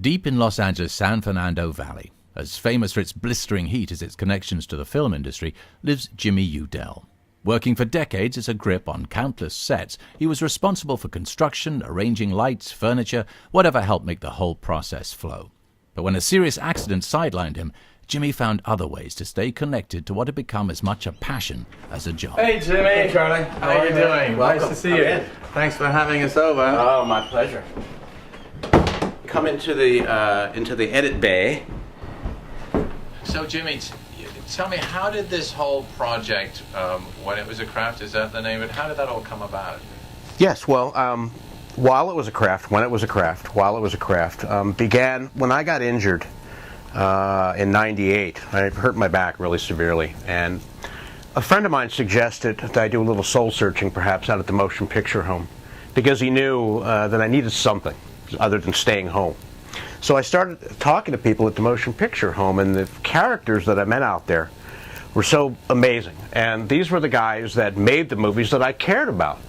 Deep in Los Angeles' San Fernando Valley, as famous for its blistering heat as its connections to the film industry, lives Jimmy Udell. Working for decades as a grip on countless sets, he was responsible for construction, arranging lights, furniture, whatever helped make the whole process flow. But when a serious accident sidelined him, Jimmy found other ways to stay connected to what had become as much a passion as a job. Hey, Jimmy. Hey, Charlie. How are you doing? Welcome. Nice to see you. Thanks for having us over. Oh, my pleasure. Come into the edit bay. So, Jimmy, tell me, how did this whole project, When It Was a Craft, is that the name of it? How did that all come about? Yes, well, While It Was a Craft, When It Was a Craft, While It Was a Craft, began when I got injured in '98. I hurt my back really severely, and a friend of mine suggested that I do a little soul searching perhaps out at the motion picture home, because he knew that I needed something other than staying home. So I started talking to people at the motion picture home, and the characters that I met out there were so amazing. And these were the guys that made the movies that I cared about.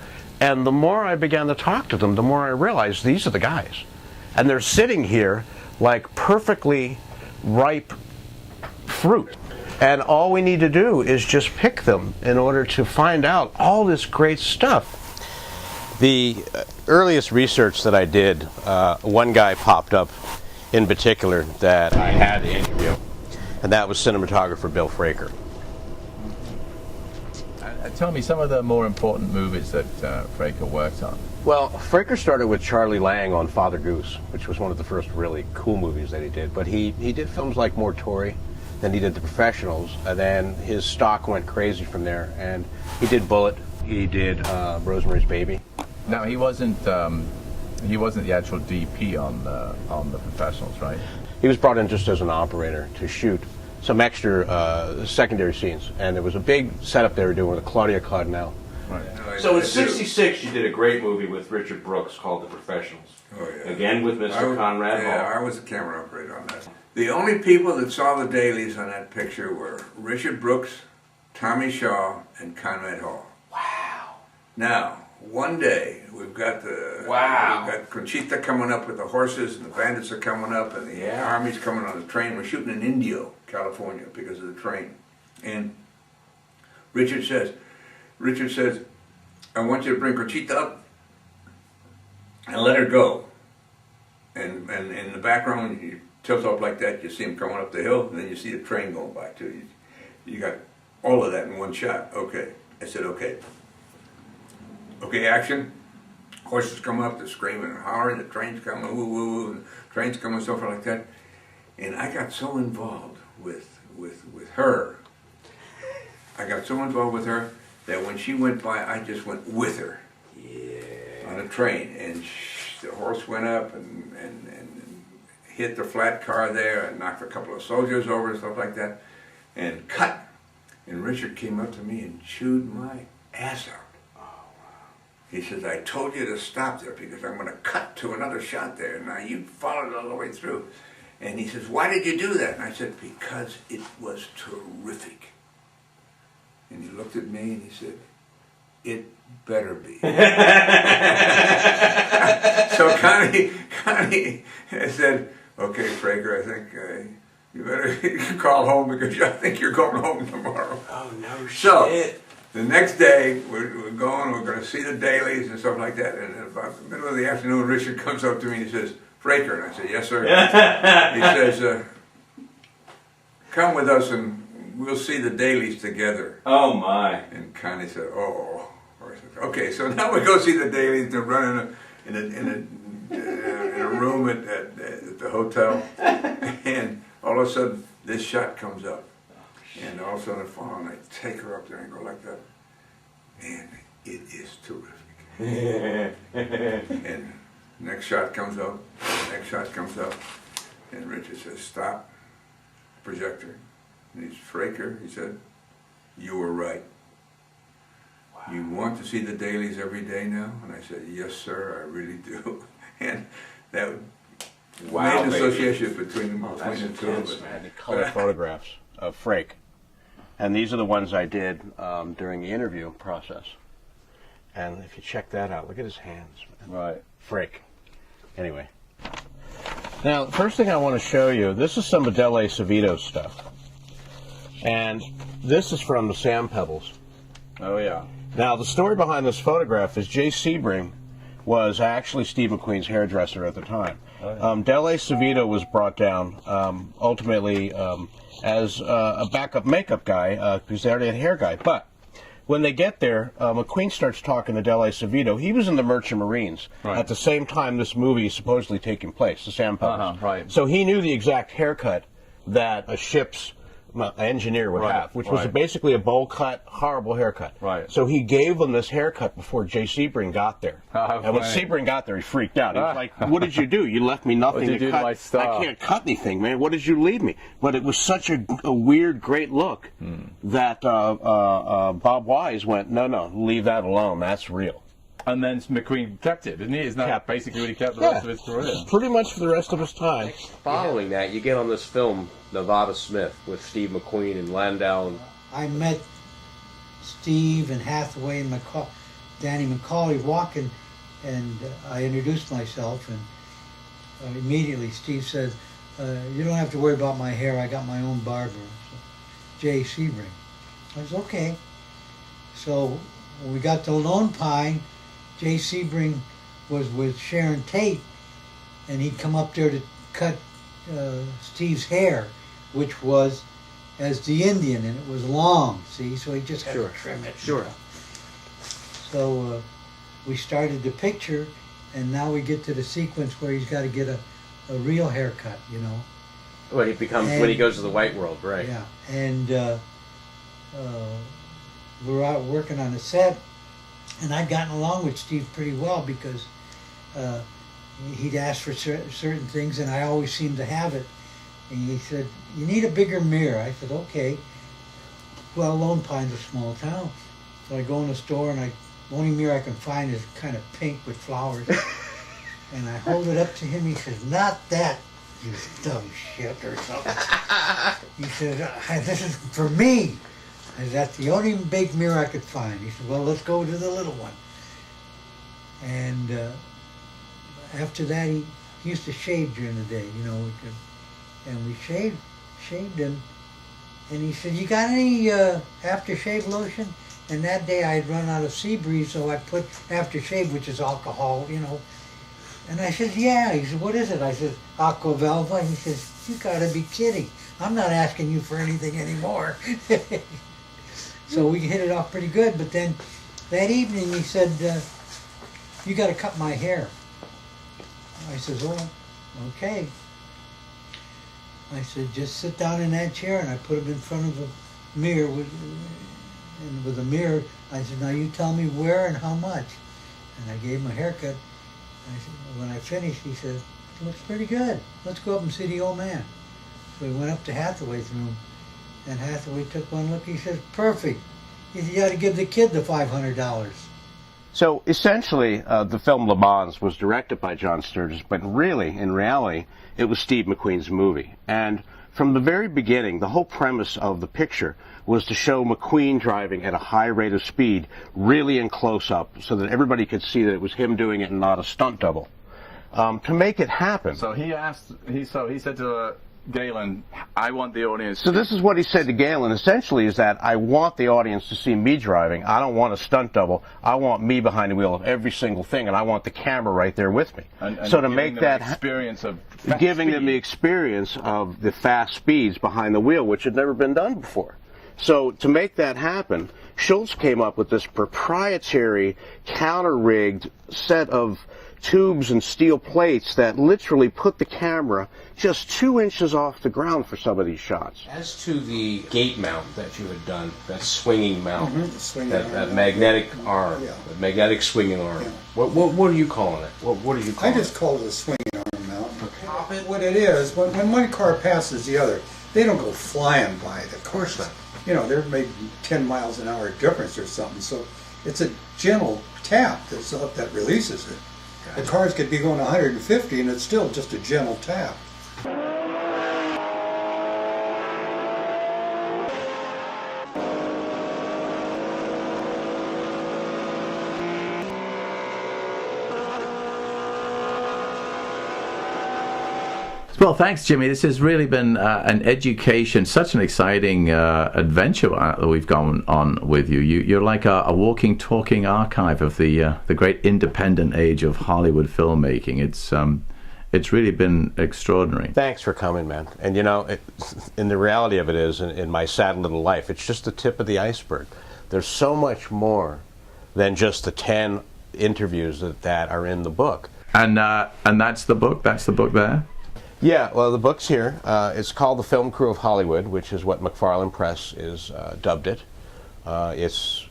And the more I began to talk to them, the more I realized these are the guys. And they're sitting here like perfectly ripe fruit. And all we need to do is just pick them in order to find out all this great stuff. The earliest research that I did, one guy popped up in particular that I had to interview, and that was cinematographer Bill Fraker. Tell me some of the more important movies that Fraker worked on. Well, Fraker started with Charlie Lang on Father Goose, which was one of the first really cool movies that he did. But he did films like Mortori, then he did The Professionals, and then his stock went crazy from there. And he did Bullet, he did Rosemary's Baby. No, he wasn't the actual DP on the Professionals, right? He was brought in just as an operator to shoot some extra secondary scenes, and there was a big setup they were doing with Claudia Cardinal. Right. So in '66, you did a great movie with Richard Brooks called The Professionals. Oh, yeah. Again with Mr. Conrad Hall. Yeah, I was the camera operator on that. The only people that saw the dailies on that picture were Richard Brooks, Tommy Shaw, and Conrad Hall. Wow. Now, one day we've got Conchita coming up with the horses, and the bandits are coming up, and the army's coming on the train. We're shooting in Indio, California, because of the train. And Richard says, I want you to bring Conchita up and let her go. And in the background, when you tilt up like that, you see him coming up the hill, and then you see the train going by too. You got all of that in one shot. Okay. I said, okay. Okay, action. Horses come up, they're screaming and hollering, the train's coming, woo, woo, woo, and the train's coming, stuff like that. And I got so involved with her. I got so involved with her that when she went by, I just went with her. Yeah. On a train. And the horse went up and hit the flat car there and knocked a couple of soldiers over and stuff like that. And cut. And Richard came up to me and chewed my ass out. He says, I told you to stop there because I'm going to cut to another shot there. Now you followed it all the way through. And he says, why did you do that? And I said, because it was terrific. And he looked at me and he said, it better be. So Connie said, okay, Fraker, I think you better call home because I think you're going home tomorrow. Oh, no shit. So, the next day, we're going to see the dailies and stuff like that, and about the middle of the afternoon, Richard comes up to me and he says, Fraker, and I said, yes, sir. He says, come with us and we'll see the dailies together. Oh, my. And Connie said, oh. I said, okay, so now we go see the dailies. They're running in a room at the hotel, and all of a sudden, this shot comes up. And all of a sudden I fall and I take her up there and go like that. And it is terrific. And next shot comes up, and Richard says, stop, projector. And he's Fraker, he said, you were right. Wow. You want to see the dailies every day now? And I said, yes, sir, I really do. And that made an association between the two of us. Man, the color photographs of Frake. And these are the ones I did during the interview process. And if you check that out, look at his hands. Man. Right. Frake. Anyway. Now, the first thing I want to show you, this is some of Dele Savito's stuff. And this is from the Sand Pebbles. Oh, yeah. Now, the story behind this photograph is Jay Sebring was actually Steve McQueen's hairdresser at the time. Oh, yeah. Dele Savito was brought down ultimately as a backup makeup guy because they already had a hair guy. But when they get there, McQueen starts talking to Dele Savito. He was in the Merchant Marines at the same time this movie is supposedly taking place, the Sand Pebbles. Right. So he knew the exact haircut that a ship's engineer would have, which was basically a bowl cut, horrible haircut. Right. So he gave them this haircut before Jay Sebring got there. And when Sebring got there, he freaked out. He was like, "What did you do? You left me nothing to cut. I can't cut anything, man. What did you leave me?" But it was such a weird, great look that Bob Wise went, "No, leave that alone. That's real." And then McQueen kept it, didn't he? Isn't that basically what he kept the rest of his career? Pretty much for the rest of his time. Following that, you get on this film, Nevada Smith, with Steve McQueen and Landau. I met Steve and Hathaway and Danny McCauley walking, and I introduced myself, and immediately Steve said, "You don't have to worry about my hair, I got my own barber." So, Jay Sebring. I was okay. So when we got to Lone Pine, Jay Sebring was with Sharon Tate, and he'd come up there to cut Steve's hair, which was as the Indian, and it was long, see, so he just had to trim it. Sure. So we started the picture, and now we get to the sequence where he's got to get a real haircut, you know. When he becomes, when he goes to the white world, right? Yeah, and we were out working on the set, and I'd gotten along with Steve pretty well because he'd ask for certain things, and I always seemed to have it. And he said, "You need a bigger mirror." I said, "Okay." Well, Lone Pine's a small town, so I go in the store, and the only mirror I can find is kind of pink with flowers. And I hold it up to him. He says, "Not that, you dumb shit," or something. He said, "This is for me." I said, "That's the only big mirror I could find." He said, "Well, let's go to the little one." And after that, he used to shave during the day, you know. And we shaved him. And he said, "You got any aftershave lotion?" And that day I had run out of Seabreeze, so I put aftershave, which is alcohol, you know. And I said, "Yeah." He said, "What is it?" I said, "Aqua Velva." He says, "You gotta be kidding. I'm not asking you for anything anymore." So we hit it off pretty good. But then that evening he said, "You gotta cut my hair." I said, "Oh, okay." I said, "Just sit down in that chair," and I put him in front of a mirror with a mirror. I said, "Now you tell me where and how much." And I gave him a haircut. I said, when I finished, he said, "Looks pretty good. Let's go up and see the old man." So we went up to Hathaway's room, and Hathaway took one look. He says, "Perfect." He said, "You got to give the kid the $500. So essentially, the film Le Mans was directed by John Sturges, but really, in reality, it was Steve McQueen's movie. And from the very beginning, the whole premise of the picture was to show McQueen driving at a high rate of speed, really in close-up, so that everybody could see that it was him doing it and not a stunt double. To make it happen... So he said to Galen, "I want the audience..." So this is what he said to Galen, essentially, is that I want the audience to see me driving. I don't want a stunt double. I want me behind the wheel of every single thing, and I want the camera right there with me. And so to make that experience of giving them the experience of the fast speeds behind the wheel, which had never been done before. So to make that happen, Schultz came up with this proprietary counter-rigged set of tubes and steel plates that literally put the camera just 2 inches off the ground for some of these shots. As to the gate mount that you had done, that swinging mount, that magnetic arm, the magnetic swinging arm, what are you calling it? What are you calling it? I just call it a swinging arm mount. Okay. What it is, when one car passes the other, they don't go flying by it. Of course not. You know, they're maybe 10 miles an hour difference or something, so it's a gentle tap that releases it. The cars could be going 150 and it's still just a gentle tap. Well, thanks, Jimmy. This has really been an education, such an exciting adventure that we've gone on with you. You're like a walking, talking archive of the great independent age of Hollywood filmmaking. It's really been extraordinary. Thanks for coming, man. And you know, and the reality of it is, in my sad little life, it's just the tip of the iceberg. There's so much more than just the 10 interviews that are in the book. And that's the book. That's the book there. Yeah, well, the book's here. It's called The Film Crew of Hollywood, which is what McFarlane Press is dubbed it. It's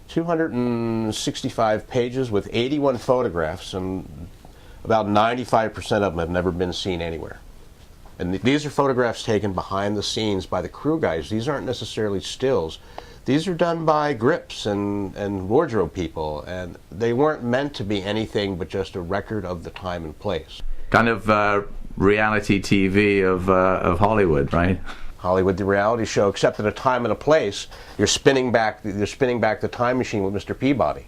265 pages with 81 photographs, and about 95% of them have never been seen anywhere. And these are photographs taken behind the scenes by the crew guys. These aren't necessarily stills. These are done by grips and wardrobe people, and they weren't meant to be anything but just a record of the time and place. Kind of reality TV of Hollywood, right? Hollywood, the reality show, except at a time and a place. You're spinning back the time machine with Mr. Peabody,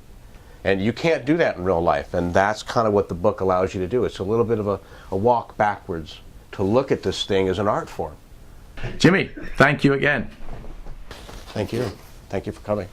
and you can't do that in real life. And that's kind of what the book allows you to do. It's a little bit of a walk backwards to look at this thing as an art form. Jimmy, thank you again. Thank you. Thank you for coming.